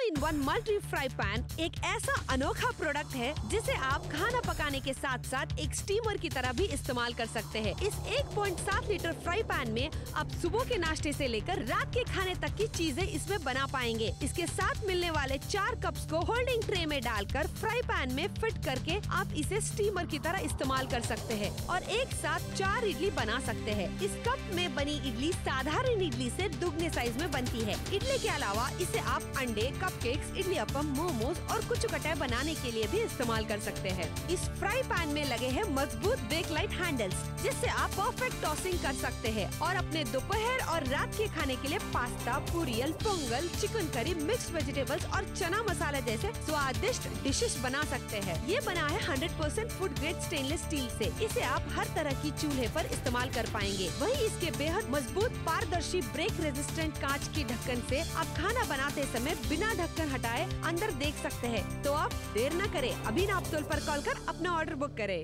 2-in-1 multi fry pan एक ऐसा अनोखा प्रोडक्ट है जिसे आप खाना पकाने के साथ साथ एक स्टीमर की तरह भी इस्तेमाल कर सकते हैं। इस 1.7 लीटर फ्राई पैन में आप सुबह के नाश्ते से लेकर रात के खाने तक की चीजें इसमें बना पाएंगे। इसके साथ मिलने वाले 4 कप्स को होल्डिंग ट्रे में डालकर फ्राई पैन में फिट करके आप इसे स्टीमर की तरह इस्तेमाल कर सकते हैं और एक साथ 4 इडली बना सकते हैं। इस कप में बनी इडली साधारण इडली से दुगने साइज में बनती है। इडली के अलावा इसे आप अंडे, कपकेक्स, इडली अप्पम, मोमोज और कुछ कटाई बनाने के लिए भी इस्तेमाल कर सकते हैं। इस फ्राई पैन में लगे हैं मजबूत बेक लाइट हैंडल्स जिससे आप परफेक्ट टॉसिंग कर सकते हैं और अपने दोपहर और रात के खाने के लिए pasta, poriyal, pongal, chicken curry, mixed vegetables और चना मसाला जैसे स्वादिष्ट डिशेस बना सकते हैं। ये बना है 100% फूड ग्रेड स्टेनलेस स्टील से। इसे आप हर तरह की चूल्हे पर इस्तेमाल कर पाएंगे। वहीं इसके बेहद मजबूत पारदर्शी ब्रेक रेजिस्टेंट कांच की ढक्कन से आप खाना बनाते समय बिना ढक्कन हटाए अंदर देख सकते हैं। तो आप देर न करें, अभी नापतोल पर कॉल कर अपना ऑर्डर बुक करें।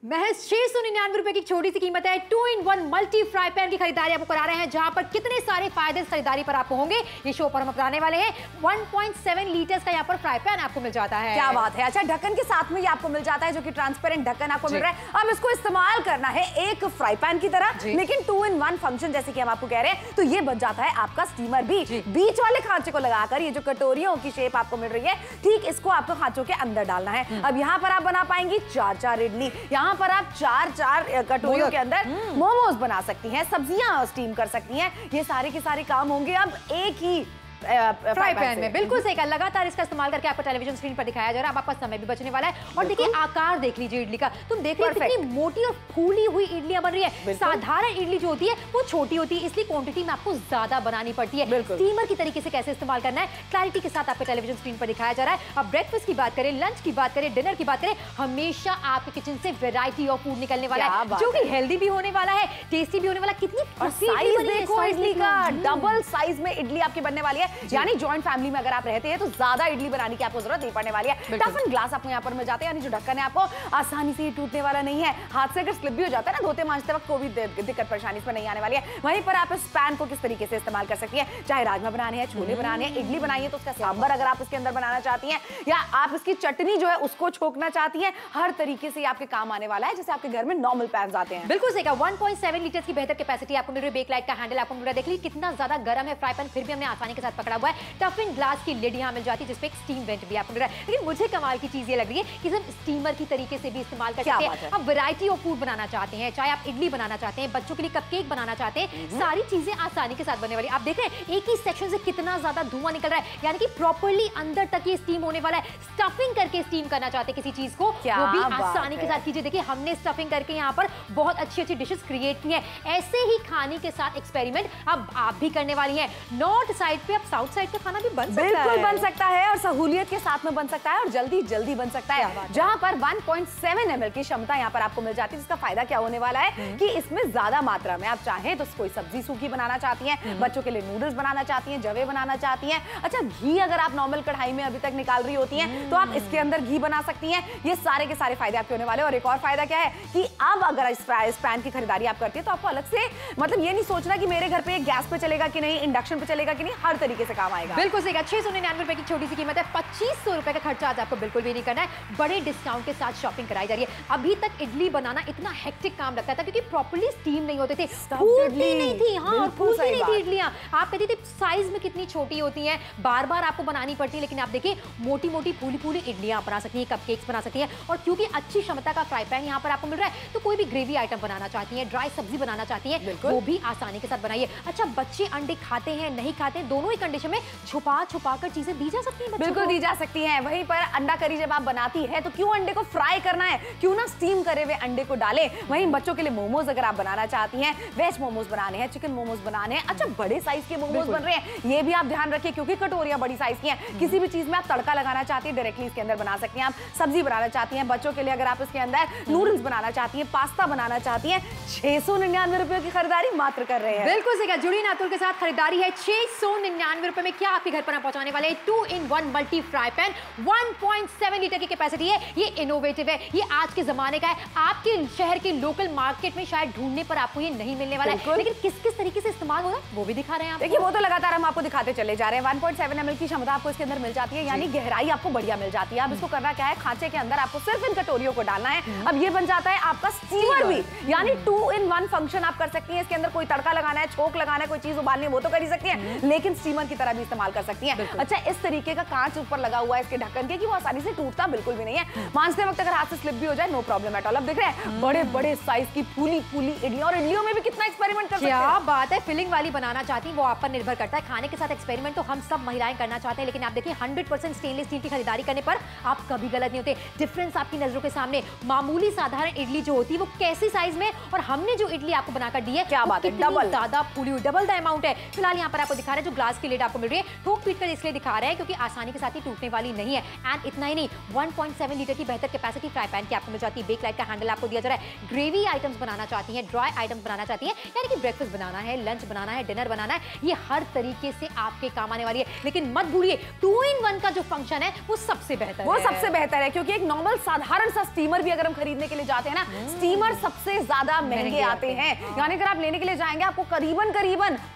महज 699 रुपए की छोटी सी कीमत है 2-in-1 मल्टी फ्राई पैन की खरीदारी आपको करा रहे हैं, जहां पर कितने सारे फायदे खरीदारी पर आपको होंगे ये शो पर हम बताने वाले हैं। 1.7 लीटर्स का यहाँ पर फ्राई पैन आपको मिल जाता है। क्या बात है। अच्छा, ढक्कन के साथ में ये आपको मिल जाता है जो कि ट्रांसपेरेंट ढक्कन आपको मिल रहा है। अब इसको इस्तेमाल करना है एक फ्राई पैन की तरह, लेकिन 2-in-1 फंक्शन जैसे कि हम आपको कह रहे हैं, तो ये बन जाता है आपका स्टीमर भी। बीच वाले खांचे को लगाकर ये जो कटोरियों की शेप आपको मिल रही है, ठीक इसको आपको खांचों के अंदर डालना है। अब यहाँ पर आप बना पाएंगी 4-4 इडली, यहाँ पर आप 4-4 कटोरियों के अंदर मोमोज बना सकती हैं, सब्जियां स्टीम कर सकती हैं। ये सारे के सारे काम होंगे अब एक ही फ्राई पैन में। बिल्कुल सही कहा। लगातार इसका इस्तेमाल करके आपको टेलीविजन स्क्रीन पर दिखाया जा रहा है। अब आपका समय भी बचने वाला है। और देखिए आकार देख लीजिए इडली का, तुम देख रहे हो कितनी मोटी और फूली हुई इडलियां बन रही है। साधारण इडली जो होती है वो छोटी होती है, इसलिए क्वांटिटी में आपको ज्यादा बनानी पड़ती है। स्टीमर की तरीके से कैसे इस्तेमाल करना है क्लैरिटी के साथ आपको टेलीविजन स्क्रीन पर दिखाया जा रहा है। अब ब्रेकफास्ट की बात करें, लंच की बात करें, डिनर की बात करें, हमेशा आपके किचन से वेराइटी ऑफ फूड निकलने वाला है, जो कि हेल्दी भी होने वाला है, टेस्टी भी होने वाला। कितनी साइज देखो इडली का, डबल साइज में इडली आपकी बनने वाली है। यानी जॉइंट फैमिली में अगर आप रहते हैं तो ज्यादा इडली बनाने की आपको जरूरत नहीं पड़ने वाली है। टफन ग्लास आपको यहाँ पर मिल जाते हैं, यानी जो ढक्कन है आपको आसानी से टूटने वाला नहीं है। हाथ से अगर स्लिप भी हो जाता है ना धोते मांजते वक्त, कोई भी दिक्कत परेशानी इसमें नहीं आने वाली है। वहीं पर आप इस पैन को किस तरीके से इस्तेमाल कर सकती हैं, चाहे राजमा बनाने हैं, छोले बनाने हैं, इडली बनाइए तो उसका सांभर अगर आप इसके अंदर बनाना चाहती हैं, या आप इसकी चटनी जो है उसको छोकना चाहती हैं, हर तरीके से आपके काम आने वाला है, जैसे आपके घर में नॉर्मल पैन आते हैं। बिल्कुल सही कहा। 1.7 लीटर की बेहतर कैपेसिटी आपको मिल रही है। बेक लाइट का हैंडल आपको मिल रहा है। देख लीजिए कितना ज्यादा गर्म है फ्राई पैन, फिर भी हमने आसानी के साथ पकड़ा हुआ है। टफन ग्लास की लिड यहाँ मिल जाती है जिसपे एक स्टीम वेंट भी आपको मिल रहा है। लेकिन मुझे कमाल की चीज ये लग रही है कि हम स्टीमर की तरीके से भी इस्तेमाल कर सकते हैं। आप वैरायटी ऑफ फूड बनाना चाहते हैं, चाहे आप इडली बनाना चाहते हैं, बच्चों के लिए कपकेक बनाना चाहते हैं, सारी चीजें आसानी के साथ बनने वाली। आप देख रहे हैं एक ही सेक्शन से कितना ज्यादा धुआं निकल रहा है, यानी कि प्रॉपर्ली अंदर तक ये स्टीम होने वाला है। स्टफिंग करके स्टीम करना चाहते हैं किसी चीज को, वो भी आसानी के साथ कीजिए। देखिए हमने स्टफिंग करके यहाँ पर बहुत अच्छी अच्छी डिशेस क्रिएट की है। ऐसे ही खाने के साथ एक्सपेरिमेंट अब आप भी करने वाली हैं। नॉर्थ साइड पे अब साउथ साइड का खाना भी बन सकता है। बिल्कुल बन सकता है और सहूलियत के साथ में बन सकता है और जल्दी जल्दी बन सकता है। जहां पर 1.7 ml की क्षमता यहाँ पर आपको मिल जाती है, जिसका फायदा क्या होने वाला है कि इसमें ज्यादा मात्रा में आप चाहें तो कोई सब्जी सूखी बनाना चाहती हैं, बच्चों के लिए नूडल्स बनाना चाहती हैं, जवे बनाना चाहती हैं। अच्छा, घी अगर आप नॉर्मल कढ़ाई में अभी तक निकाल रही होती हैं तो आप इसके अंदर घी बना सकती हैं। ये सारे के सारे फायदे आपके होने वाले हैं। और एक और फायदा क्या है कि अब अगर इस पैन की खरीदारी आप करती है तो आपको अलग से मतलब ये नहीं सोचना कि मेरे घर पे गैस पे चलेगा कि नहीं, इंडक्शन पे चलेगा कि नहीं, हर तरीके से काम आएगा। बिल्कुल सही। 699 रुपए की छोटी सी कीमत है। 2500 रुपए का खर्चा आज आपको बिल्कुल भी नहीं करना है। बड़े डिस्काउंट के साथ शॉपिंग कराई जा रही है। अभी तक इडली बनाना इतना हेक्टिक काम लगता था क्योंकि प्रॉपर्ली स्टीम नहीं होते थे, फूलती नहीं थी। हाँ, और फूलती नहीं थी इडलियां। आप कहते थे साइज में कितनी छोटी होती हैं, बार बार आपको बनानी पड़ती है। लेकिन आप देखिए मोटी मोटी फूली फूली इडलियां बना सकती हैं, कपकेक्स बना सकती हैं। और क्योंकि अच्छी क्षमता का फ्राई पैन यहाँ पर आपको मिल रहा है तो कोई भी ग्रेवी आइटम बनाना चाहती है, ड्राई सब्जी बनाना चाहती है, वो भी आसानी के साथ बनाइए। अच्छा, बच्चे अंडे खाते हैं नहीं खाते हैं, दोनों ही कंडीशन में छुपा छुपा कर चीजें दी जा सकती हैं। बिल्कुल दी जा सकती हैं। वहीं पर अंडा करी जब आप बनाती है तो क्यों अंडे को फ्राई करना है, क्यों ना स्टीम करे हुए अंडे को डालें। वहीं बच्चों के लिए मोमोज अगर आप बनाना चाहती हैं, वेज मोमोज बनाने हैं, चिकन मोमोज बनाने हैं, अच्छा बड़े साइज के मोमोज बन रहे हैं, ये भी आप ध्यान रखिए क्योंकि कटोरियां बड़ी साइज की हैं। किसी भी चीज में आप तड़का लगाना चाहती हैं डायरेक्टली इसके अंदर बना सकती हैं। आप सब्जी बनाना चाहती हैं, बच्चों के लिए अगर आप इसके अंदर नूडल्स बनाना चाहती हैं, पास्ता बनाना चाहती हैं, 699 रुपए की खरीदारी मात्र कर रहे हैं। बिल्कुल सही। जुड़ी नातुल के साथ खरीदारी है 699 ₹699 में क्या आपके घर पर पहुंचाने वाले 2-in-1 multi fry pan. 1.7 litre की कैपेसिटी है, ये इनोवेटिव है, ये आज के जमाने का है। आपके शहर के लोकल मार्केट में शायद ढूंढने पर आपको ये नहीं मिलने वाला है, लेकिन किस किस तरीके से इस्तेमाल होगा वो भी दिखा रहे हैं। देखिए वो तो लगातार हम आपको दिखाते चले जा रहे हैं। 1.7 ml की क्षमता आपको इसके अंदर मिल जाती है, यानी गहराई आपको बढ़िया मिल जाती है। अब इसको करना क्या है, खांचे के अंदर आपको सिर्फ इन कटोरियों को डालना है। अब ये बन जाता है आपका स्टीमर भी, यानी 2-in-1 फंक्शन आप कर सकती हैं। इसके अंदर कोई तड़का लगाना है, छोंक लगाना है, कोई चीज उबालनी है वो तो कर ही सकती है, लेकिन स्टीमर की तरह भी इस्तेमाल कर सकती हैं। अच्छा, इस तरीके का कांच ऊपर लगा हुआ है इसके ढक्कन के कि वो आसानी से टूटता बिल्कुल भी नहीं है। मांजते वक्त अगर हाथ से स्लिप भी हो जाए नो प्रॉब्लम एट ऑल। अब देख रहे हैं बड़े बड़े साइज की फूली फूली इडली, और इडलियों में भी कितना एक्सपेरिमेंट कर सकते हैं। क्या बात है, फिलिंग वाली बनाना चाहती हैं वो आप पर निर्भर करता है। खाने के साथ एक्सपेरिमेंट तो हम सब महिलाएं करना चाहते हैं, लेकिन आप देखिए 100% स्टेनलेस स्टील की खरीदारी करने पर आप कभी गलत नहीं होते। डिफरेंस आपकी नजरों के सामने, मामूली साधारण इडली जो होती है वो कैसी साइज में, और हमने जो इडली आपको बनाकर दी है क्या बात है, डबल ज्यादा फूली हुई, डबल द अमाउंट है। फिलहाल यहाँ पर आपको दिखा रहे हैं जो ग्लास की लिड आपको मिल रही है, ठोक पीट कर इसलिए दिखा रहे हैं क्योंकि आसानी के साथ ही टूटने वाली नहीं है। एंड इतना ही नहीं, 1.7 लीटर की बेहतर कैपेसिटी फ्राई पैन की आपको मिल जाती है। बेक लाइट का हैंडल आपको दिया जा रहा है। ग्रेवी आइटम्स बनाना चाहती हैं, ड्राई आइटम्स बनाना चाहती हैं, यानी कि ब्रेकफास्ट बनाना है, लंच बनाना है, डिनर बनाना है, ये हर तरीके से आपके काम आने वाली है। लेकिन मत भूलिए 2-in-1 का जो फंक्शन है वो सबसे बेहतर है। वो सबसे बेहतर है, क्योंकि एक नॉर्मल साधारण सा स्टीमर भी अगर हम खरीदने के लिए जाते हैं ना, स्टीमर सबसे ज्यादा महंगे आते हैं। यानी अगर आप लेने के लिए जाएंगे आपको करीबन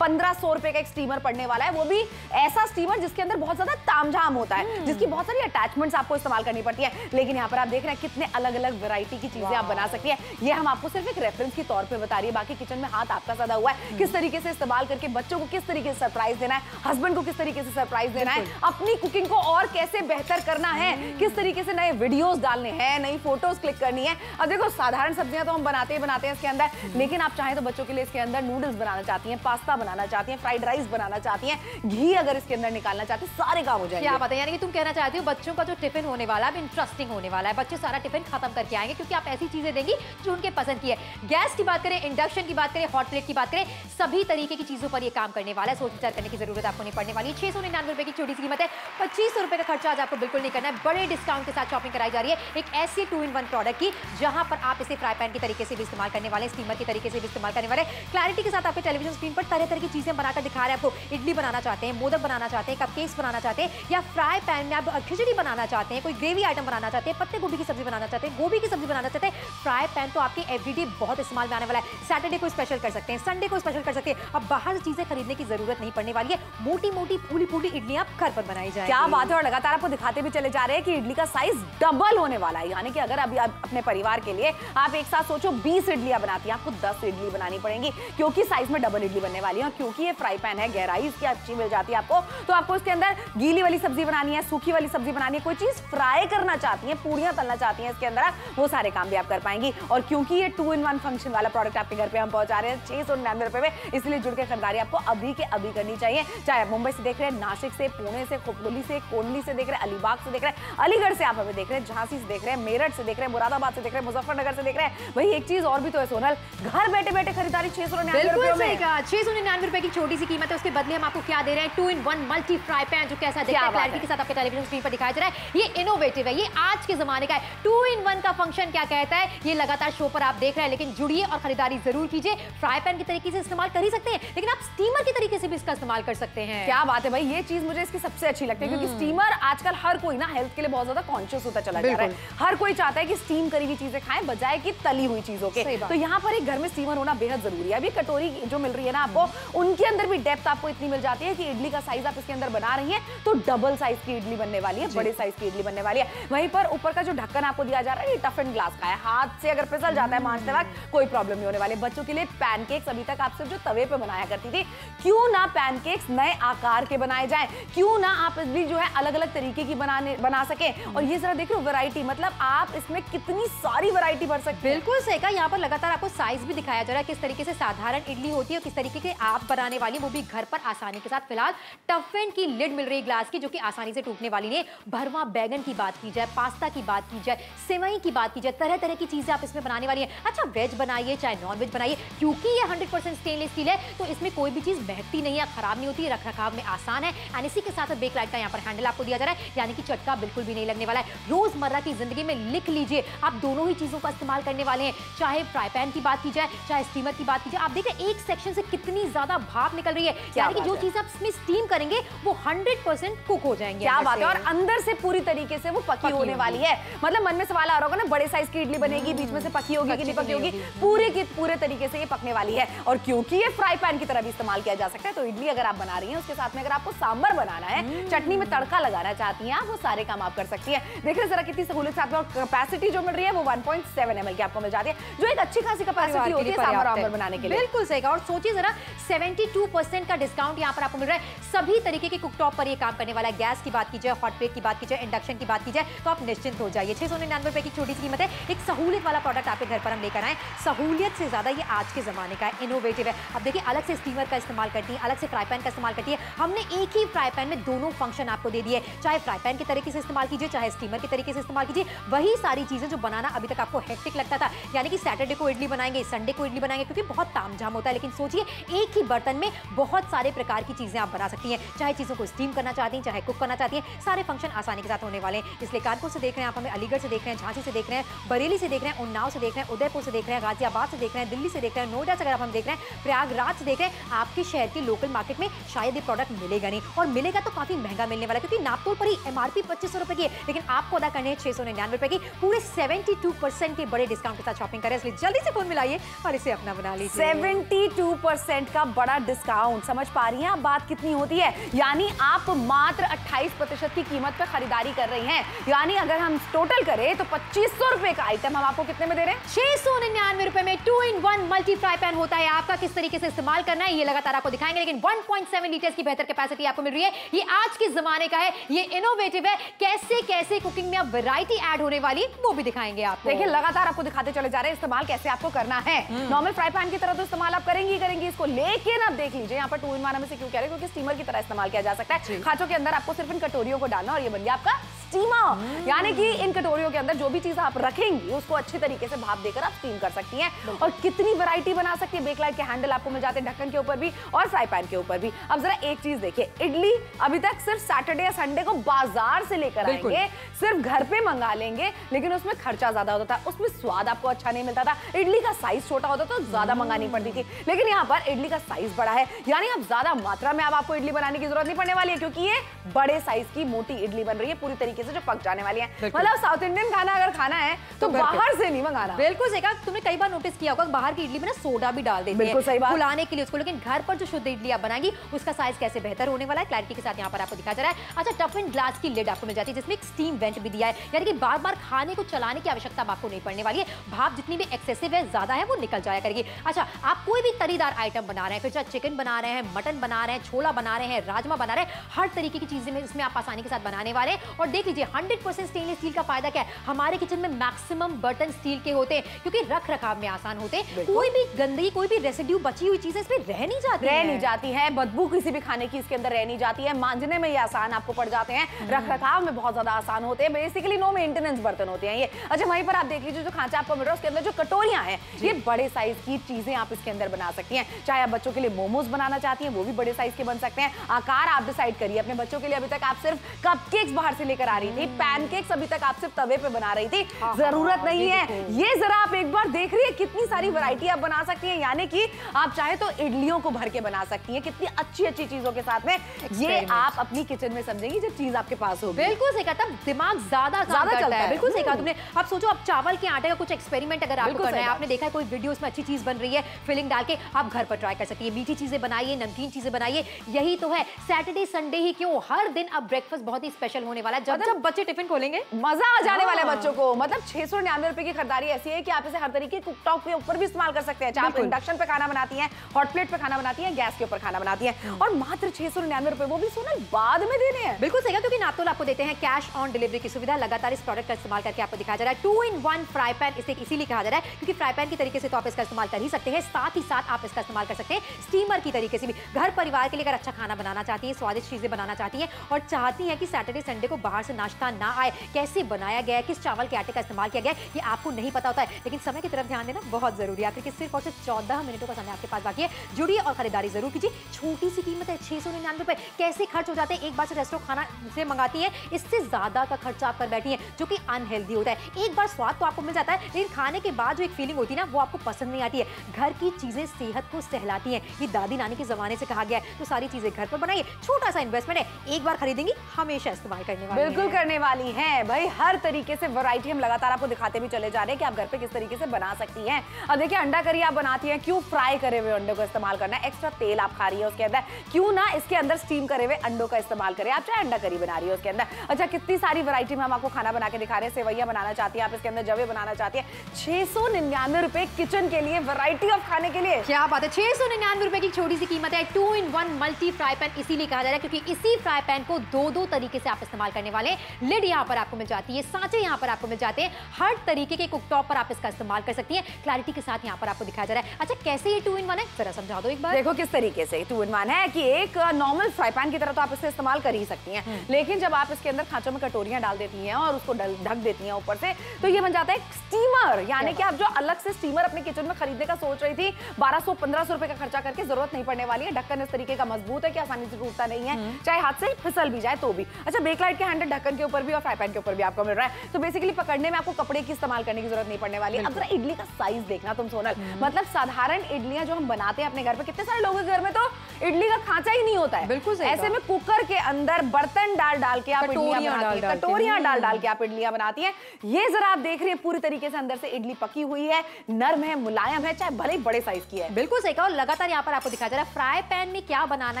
1500 रुपए का एक स्टीमर पड़ने वाला है, वो भी ऐसा स्टीमर जिसके अंदर बहुत ज्यादा तामझाम होता है, जिसकी बहुत सारी अटैचमेंट्स आपको इस्तेमाल करनी पड़ती है। लेकिन यहाँ पर आप देख रहे हैं कितने अलग अलग वैरायटी की चीजें आप बना सकती है। ये हम आपको सिर्फ एक रेफरेंस के तौर पे बता रही है, बाकी किचन में हाथ आपका सदा हुआ है, किस तरीके से इस्तेमाल करके बच्चों को किस तरीके से सरप्राइज देना है, हस्बैंड को किस तरीके से सरप्राइज देना है, अपनी कुकिंग को और कैसे बेहतर करना है, किस तरीके से नए वीडियोस डालने हैं, नई फोटोज क्लिक करनी है। अब देखो साधारण सब्जियां तो हम बनाते हैं इसके अंदर, लेकिन आप चाहें तो बच्चों के लिए इसके अंदर नूडल्स बनाना चाहती हैं, पास्ता बनाना चाहती हैं, फ्राइड राइस बनाना चाहती हैं, घी अगर इसके अंदर निकालना चाहती हैं, सारे काम हो जाएंगे। क्या बात है, यानी कि तुम कहना चाहती हो बच्चों का जो टिफिन होने वाला है इंटरेस्टिंग होने वाला है, बच्चे सारा टिफिन खत्म करके आएंगे क्योंकि आप ऐसी चीजें देंगी जो उनके पसंद की है। गैस की बात करें, इंडक्शन की बात करें, हॉट प्लेट की बात करें, सभी तरीके की चीजों पर ये काम करने वाला है। सोच विचार करने की जरूरत आपको नहीं पड़ने वाली है। 699 रुपए की छोटी सी कीमत है, 2500 रुपए का खर्चा आज आपको बिल्कुल नहीं करना है। बड़े डिस्काउंट के साथ शॉपिंग कराई जा रही है एक ऐसी 2-in-1 प्रोडक्ट की, जहां पर आप इसे फ्राई पैन की तरीके से भी इस्तेमाल करने वाले, स्टीमर की तरीके से भी इस्तेमाल करने वाले। क्लैरिटी के साथ आपके टेलीविजन स्क्रीन पर तरह तरह की चीजें बनाकर दिखा रहे हैं आपको। इडली बनाना चाहते हैं, मोदक बनाना चाहते हैं, कपकेक्स बनाना चाहते हैं, या फ्राई पैन में आप खिचड़ी बनाना चाहते हैं, कोई ग्रेवी आइटम बनाना चाहते हैं, पत्ते गोभी की सब्जी बनाना चाहते हैं, गोभी की सब्जी बनाना चाहते हैं, फ्राई पैन तो आपके एवरीडे बहुत इस्तेमाल में आने वाला है। सैटरडे को स्पेशल कर सकते हैं, संडे को स्पेशल कर सकते हैं। अब बाहर से चीजें खरीदने की जरूरत नहीं पड़ने वाली है। मोटी मोटी फूली फूली इडलियां घर पर बनाई जाएंगी। क्या बात है, और लगातार आपको दिखाते भी चले जा रहे हैं कि इडली का साइज डबल होने वाला है। यानी कि अगर अभी आप अपने परिवार के लिए आप एक साथ सोचो 20 इडलियां बनाती हैं, आपको 10 इडली बनानी पड़ेंगी, क्योंकि साइज में डबल इडली बनने वाली है। और क्योंकि ये फ्राई पैन है, गहराई इसकी अच्छी मिल जाती है आपको, तो आपको इसके अंदर गीली वाली सब्जी बनानी है, सूखी वाली सब्जी बनानी है, कोई चीज फ्राई करना चाहती है, पूड़ियां तलना चाहती हैं इसके अंदर आप, वो सारे काम भी आप कर पाएंगी। और क्योंकि ये 2-in-1 फंक्शन वाला प्रोडक्ट आपके घर पे हम पहुंचा रहे हैं 699 रुपए में, इसलिए जुड़ के खरीदारी आपको अभी के अभी करनी चाहिए। चाहे आप मुंबई से देख रहे हैं, नासिक से, पुणे से, खोपली से, कोंडली से देख रहे हैं, अलीबाग से देख रहे हैं, अलीगढ़ से आप हमें देख रहे हैं, झांसी से देख रहे हैं, मेरठ से देख रहे हैं, मुरादाबाद से देख रहे हैं, मुजफ्फरनगर से देख रहे हैं। वही एक चीज और भी तो है सोनल, घर बैठे बैठे खरीदारी 699 रुपए की छोटी सी कीमत है, उसके बदले हम आपको क्या दे रहे हैं 2-in-1 मल्टी फ्राई पैन, जो कैसा दिखता है क्लैरिटी के साथ आपके टेलीविजन स्क्रीन पर दिखाया जा रहा है। ये इनोवेटिव है, ये आज के जमाने का है। 2-in-1 का फंक्शन क्या कहता है, ये लगातार शो पर आप देख रहे हैं, लेकिन जुड़िए और खरीदारी जरूर कीजिए। फ्राई पैन की तरीके से इस्तेमाल कर ही सकते हैं, लेकिन आप स्टीमर की तरीके से भी इसका इस्तेमाल कर सकते हैं। क्या बात है भाई, ये चीज मुझे इसकी सबसे अच्छी लगती है, क्योंकि स्टीमर आजकल हर कोई ना हेल्थ के लिए बहुत ज्यादा कॉन्शियस होता चला जा रहा है। हर कोई चाहता है कि स्टीम करी हुई चीजें खाएं बजाय कि तली हुई चीजों के। तो यहाँ पर एक घर में स्टीमर होना बेहद जरूरी है। अभी कटोरी जो मिल रही है ना आपको, उनके अंदर भी डेप्थ आपको इतनी मिल जाती है कि इडली का साइज आप इसके अंदर बना रही है तो डबल साइज की इडली बनने वाली है, बड़े साइज की इडली बनने वाली है। वहीं पर ऊपर का जो ढक्कन आपको दिया जा रहा है, ये टफ एंड ग्लास का है, हाथ से अगर फिसल जाता है मांजते वक्त कोई प्रॉब्लम नहीं होने वाली। बच्चों के लिए पैनकेक्स अभी तक आप सिर्फ जो तवे पे बनाया करती थी, क्यों ना पैनकेक्स नए आकार के बनाए जाएं, क्यों ना आप इडली जो है अलग अलग तरीके की बना सके। और ये जरा देखो वैरायटी, मतलब आप इसमें कितनी सारी वैरायटी भर सकते हैं। बिल्कुल सही कहा, यहाँ पर लगातार आपको साइज भी दिखाया जा रहा है, किस तरीके से साधारण इडली होती है और किस तरीके के आप बनाने वाली, वो भी घर पर आसानी के साथ। फिलहाल टफेन की लिड मिल रही है ग्लास की, जो कि आसानी से टूटने वाली नहीं। भरवा बैगन की बात की जाए, पास्ता की बात की जाए, सेवई की बात की जाए, तरह तरह की चीजें आप इसमें बनाने वाली है। अच्छा, वेज बनाइए चाहे नॉन वेज बनाइए, क्योंकि ये 100% स्टेनलेस स्टील है, तो इसमें कोई भी चीज महकती नहीं है, खराब नहीं होती, रख रखाव में आसान है। एंड इसी के साथ बेक लाइट का यहाँ पर हैंडल आपको दिया जा रहा है, यानी कि चटका बिल्कुल भी नहीं लगने वाला है। रोजमर्रा की जिंदगी में लिख लीजिए, आप दोनों ही चीजों का इस्तेमाल करने वाले हैं, चाहे फ्राई पैन की बात की जाए चाहे स्टीमर की बात की जाए। आप देखिए एक सेक्शन से कितनी ज्यादा भाप निकल रही है, यानी कि जो चीज आप आप इसमें स्टीम करेंगे वो 100% कुक हो जाएंगे। क्या बात है, और अंदर से पूरी तरीके से वो पकी होने वाली है। मतलब मन में सवाल आ रहा होगा ना, बड़े साइज की इडली बनेगी, बीच में से पकी होगी कि नहीं पकी होगी, पूरे की पूरे तरीके से ये पकने वाली है। और क्योंकि ये फ्राई पैन की तरह भी इस्तेमाल किया जा सकता है, तो इडली अगर आप बना रही हैं उसके साथ में अगर आपको सांबर बनाना है, चटनी में तड़का लगाना चाहती हैं आप, वो सारे काम आप कर सकती हैं। देख रहे जरा कितनी सहूलियत से आपको कैपेसिटी जो मिल रही है वो 1.7 ml की आपको मिल जाती है, जो एक अच्छी खासी कैपेसिटी होती है सांबर आंबर बनाने के लिए। बिल्कुल सही कहा। और सोचिए जरा 72% का डिस्काउंट यहाँ पर आपको मिल रहा है। सभी तरीके के कुकटॉप पर ये काम करने वाला है। गैस की बात की जाए, हॉट प्लेट की बात की जाए, इंडक्शन की बात की जाए, तो आप निश्चिंत हो जाइए। 699 रुपए की छोटी सी कीमत है। एक सहूलियत वाला प्रोडक्ट आपके घर पर हम लेकर आए। सहूलियत से ज्यादा ये आज के जमाने का है, इनोवेटिव है। अब देखिए अलग से स्टीमर का इस्तेमाल करती है, अलग से फ्राई पैन का इस्तेमाल करती है। हमने एक ही फ्राई पैन में दोनों फंक्शन आपको दे दिए, चाहे फ्राई पैन के तरीके से इस्तेमाल कीजिए, चाहे स्टीमर के तरीके से इस्तेमाल कीजिए। वही सारी चीजें जो बनाना अभी तक आपको हेक्टिक लगता था, यानी कि सैटरडे को इडली बनाएंगे, संडे को इडली बनाएंगे, क्योंकि बहुत तामझाम होता है। लेकिन सोचिए एक ही बर्तन में बहुत सारे प्रकार की चीजें आप बना सकती हैं। चाहे चीजों को स्टीम करना चाहती हैं, चाहे कुक करना चाहती हैं, सारे फंक्शन आसानी के साथ होने वाले हैं। इसलिए कानपुर से देख रहे हैं आप हमें, अलीगढ़ से देख रहे हैं, झांसी से देख रहे हैं, बरेली से देख रहे हैं, उन्नाव से देख रहे हैं, उदयपुर से देख रहे हैं, गाजियाबाद से देख रहे हैं, दिल्ली से देख रहे हैं, नोएडा से अगर आप हम देख रहे हैं, प्रयागराज से देख रहे हैं, आपके शहर के लोकल मार्केट में शायद ये प्रोडक्ट मिलेगा नहीं, और मिलेगा तो काफी महंगा मिलने वाला है, क्योंकि नापतोल पर ही MRP 2500 रुपए की है, लेकिन आपको अदा करने हैं 699 रुपए की। पूरे 72% के बड़े डिस्काउंट के साथ शॉपिंग करें, इसलिए जल्दी से फोन मिलाइए और इसे अपना बना लीजिए। 72% का बड़ा डिस्काउंट, समझ पा रही हैं आप बात कितनी होती है? यानी आप मात्र 28% की कीमत पर खरीदारी कर रही हैं। यानी अगर हम टोटल करें तो 2500 रुपए का आइटम हम आपको कितने में दे रहे हैं? 699 रुपए में 2-in-1 मल्टी फ्राई पैन होता है। आपका किस तरीके से इस्तेमाल करना है ये लगातार आपको दिखाएंगे, लेकिन 1.7 लीटर्स की बेहतर कैपेसिटी आपको मिल रही है। ये आज के जमाने का है, ये इनोवेटिव है। कैसे कैसे कुकिंग में अब वैरायटी ऐड होने वाली वो भी दिखाएंगे आपको। देखिए लगातार आपको दिखाते चले जा रहे हैं इस्तेमाल कैसे आपको करना है। नॉर्मल फ्राई पैन की तरह तो इस्तेमाल आप करेंगी इसको, लेकिन आप देख लीजिए यहाँ पर 2-in-1 में से क्यों कह रहे हैं, क्योंकि स्टीमर की तरह इस्तेमाल किया जा सकता है। खांचों के अंदर आपको सिर्फ इन कटोरियों को डालना और ये बन गया आपका स्टीमर। यानी कि इन कटोरियों के अंदर जो भी चीज आप रखेंगी उसको अच्छी तरीके से भाप देकर आप स्टीम कर सकती हैं, और कितनी वैरायटी बना सकती है। बेकलाइट के हैंडल आपको मिल जाते हैं ढक्कन के ऊपर भी और फ्राई पैन के ऊपर भी। अब जरा एक चीज देखिए, इडली अभी तक सिर्फ सैटरडे या संडे को बाजार से लेकर आएंगे, सिर्फ घर पे मंगा लेंगे, लेकिन उसमें खर्चा ज्यादा होता था, उसमें स्वाद आपको अच्छा नहीं मिलता था। इडली का साइज छोटा होता तो ज्यादा मंगानी पड़ती थी, लेकिन यहाँ पर इडली का साइज बड़ा है, यानी अब ज्यादा मात्रा में अब आपको इडली बनाने की जरूरत नहीं पड़ने वाली है, क्योंकि ये बड़े साइज की मोटी इडली बन रही है पूरी तरीके से, जो पक जाने वाली है। मतलब साउथ इंडियन खाना अगर खाना है तो बाहर से नहीं मंगाना। बिल्कुल सही कहा। तुमने कई बार नोटिस किया होगा बाहर की इडली में ना सोडा भी डाल देते हैं फुलाने के लिए उसको, लेकिन घर पर जो शुद्ध इडली आप बनाएंगी उसका साइज कैसे बेहतर होने वाला है, क्लैरिटी के साथ यहाँ पर आपको दिखाया जा रहा है। अच्छा, टफन ग्लास की लिड आपको मिल जाती है, जिसमें एक स्टीम वेंट भी दिया है, यानी कि बार बार खाने को चलाने की आवश्यकता आपको नहीं पड़ने वाली है। भाप जितनी भी एक्सेसिव है, ज्यादा है, वो निकल जाया करेगी। अच्छा, आप कोई भी तरीदार आइटम बना रहे हैं, फिर चाहे चिकन बना रहे हैं, मटन बना रहे हैं, छोला बना रहे हैं, राजमा बना रहे हैं, हर तरीके की चीजें में इसमें आप आसानी के साथ बनाने वाले हैं। और देख लीजिए 100% स्टेनलेस स्टील का फायदा क्या है, हमारे किचन में मैक्सिमम बर्तन स्टील के होते हैं, क्योंकि रख रखाव में आसान होते हैं। कोई भी गंदगी, कोई भी रेसिड्यू, बची हुई चीजें इसमें रह नहीं जाती है, बदबू किसी भी खाने की इसके अंदर रह नहीं जाती है, मांजने में ये आसान आपको पड़ जाते हैं, रख रखाव में बहुत ज्यादा आसान होते हैं, बेसिकली नो मेंटेनेंस बर्तन होते हैं ये। अच्छा, वहीं पर आप देख लीजिए जो खांचा आपको मिल रहा है उसके अंदर जो कटोरियां हैं, ये बड़े साइज की चीजें आप इसके अंदर बना सकती हैं। चाहे आप बच्चों के लिए मोमोज बनाना चाहती हैं, वो भी बड़े साइज के बन सकते हैं। आकार आप डिसाइड करिए अपने बच्चों के लिए। अभी तक आप सिर्फ कपकेक्स बाहर से लेकर आ रही थी, पैनकेक्स अभी तक आप सिर्फ तवे पे बना रही थी, जरूरत नहीं है। ये जरा आप एक बार देख रही है कितनी सारी वैरायटी आप बना सकती हैं, यानी कि आप चाहे तो इडलियों को भर के बना सकती हैं, कितनी अच्छी अच्छी चीजों के साथ में। ये आप अपनी किचन में समझेंगी जब चीज आपके पास होगी। बिल्कुल सही कहा, तब दिमाग ज्यादा चलता है। बिल्कुल सही कहा तुमने। अब सोचो, आप चावल के आटे का कुछ एक्सपेरिमेंट अगर आपको करना है, आपने देखा है कोई वीडियो उसमें अच्छी चीज बन रही है, फिलिंग डाल के आप घर पर ट्राई कर सकती है। मीठी चीजें बनाइए, नमकीन चीजें बनाइए, यही तो है। सैटरडे संडे ही क्यों, हर दिन अब ब्रेकफास्ट बहुत ही स्पेशल होने वाला है। जब बच्चे टिफिन खोलेंगे मजा आ जाने वाला है बच्चों को। मतलब 699 रुपए की खरीदारी ऐसी है कि आप इसे हर तरीके के कुकटॉप के ऊपर भी इस्तेमाल कर सकते हैं, चाहे आप इंडक्शन पे खाना बनाती हैं, हॉट प्लेट पे खाना बनाती हैं, गैस के ऊपर खाना बनाती हैं, और मात्र 699 रुपए, वो भी सोनल बाद में देने हैं। बिल्कुल सही, क्योंकि नापतोल आपको देते हैं कैश ऑन डिलीवरी की सुविधा। लगातार इस प्रोडक्ट का इस्तेमाल करके आपको दिखाया जा रहा है 2-in-1 फ्राई पैन, इसे इसीलिए कहा जा रहा है क्योंकि फ्राई पैन की तरीके से तो आप इसका इस्तेमाल कर ही सकते हैं, साथ ही साथ आप इसका इस्तेमाल कर सकते हैं स्टीमर की तरीके से भी। घर परिवार के लिए अगर अच्छा खाना बनाना चाहती हैं, स्वादिष्ट चीजें बनाना चाहती हैं और चाहती हैं कि सैटरडे संडे को बाहर से से नाश्ता ना आए, कैसे बनाया गया है, किस चावल के आटे का इस्तेमाल किया गया है, ये आपको नहीं पता होता है। लेकिन समय की तरफ ध्यान देना बहुत जरूरी है, क्योंकि सिर्फ और सिर्फ 14 मिनटों का समय आपके पास बाकी है। जुड़िए और खरीदारी जरूर कीजिए। छोटी सी कीमत है 699 रुपए, कैसे खर्च हो जाते हैं। एक बार से रेस्टोरेंट खाना से मंगाती है, इससे ज्यादा का खर्चा आप कर बैठी है, जो कि अनहेल्दी होता है। एक बार स्वाद तो आपको मिल जाता है, लेकिन खाने के बाद जो एक फीलिंग होती है ना, वो आपको पसंद नहीं आती है। घर की चीजें सेहत को सहलाती हैं, ये दादी नानी के जमाने से कहा गया है। तो सारी चीजें घर पर बनाइए, छोटा सा इन्वेस्टमेंट है, एक बार खरीदेंगी हमेशा इस्तेमाल करने वाली बिल्कुल करने वाली है भाई। हर तरीके से वैरायटी हम लगातार आपको दिखाते भी चले जा रहे हैं कि आप घर पे किस तरीके से बना सकती हैं। अब देखिए, अंडा करी आप बनाती हैं, क्यों फ्राई करे हुए अंडे को इस्तेमाल करना है, एक्स्ट्रा तेल आप खा रही है उसके अंदर, क्यों ना इसके अंदर स्टीम करे हुए अंडों का इस्तेमाल करें। आप चाहे अंडा करी बना रही है उसके अंदर। अच्छा, कितनी सारी वैरायटी में हम आपको खाना बना के दिखा रहे हैं। सेवैया बनाना चाहती है आप, इसके अंदर जवे बनाना चाहती है। 699 रुपए किचन के लिए, वैरायटी ऑफ खाने के लिए। क्या बात है, 699 रुपए की छोटी सी कीमत है। 2-in-1 मल्टी फ्राई पैन इसीलिए कहा जा रहा है क्योंकि इसी फ्राई पैन को दो तरीके से आप इस्तेमाल करने वाले हैं। लिड यहाँ पर आपको मिल जाती है, सांचे यहाँ पर आपको मिल जाते हैं। हर तरीके के कुकटॉप पर आप इसका इस्तेमाल कर सकती हैं। क्लैरिटी के साथ यहाँ पर आपको दिखाया जा रहा है। अच्छा, कैसे ये 2-in-1 है, जरा समझा दो एक बार। देखो किस तरीके से 2-in-1 है कि एक नॉर्मल फ्राई पैन की तरह तो आप इसे इस्तेमाल कर ही सकती हैं, लेकिन जब आप इसके अंदर खांचों में कटोरियां डाल देती हैं और उसको ढक देती हैं ऊपर से, तो ये बन जाता है स्टीमर। यानी कि आप जो अलग से स्टीमर अपने किचन में खरीदने का सोच रही थी, 1200-1500 रुपए का खर्चा करके, जरूरत नहीं पड़ने वाली है। ढक्कन इस तरीके का मजबूत है कि आसानी से टूटता नहीं है, चाहे हाथ से फिसल भी जाए तो भी। अच्छा, बेकलाइट के हैंडल ढक्कन के ऊपर भी और फ्राई पैन के ऊपर भी आपको मिल रहा है, तो बेसिकली पकड़ने में आपको कपड़े की इस्तेमाल करने की जरूरत नहीं पड़ने वाली है। अब जरा इडली का साइज देखना तुम सोनल, मतलब साधारण इडलियां जो हम बनाते हैं अपने घर पे, कितने सारे लोगों के घर में तो इडली का खांचा ही नहीं होता है। बिल्कुल ऐसे में कुकर के अंदर बर्तन डाल के आप इडलियां बनाती हैं, कटोरियां डाल के आप इडलियां बनाती हैं। ये जरा आप देख रही हैं पूरी तरीके से अंदर से इडली पकी हुई है, नरम है, मुलायम है, चाहे भले ही बड़े साइज की है। बिल्कुल सही कहा। और लगातार यहाँ पर आपको दिखाया जा रहा है फ्राई पैन में क्या बनाना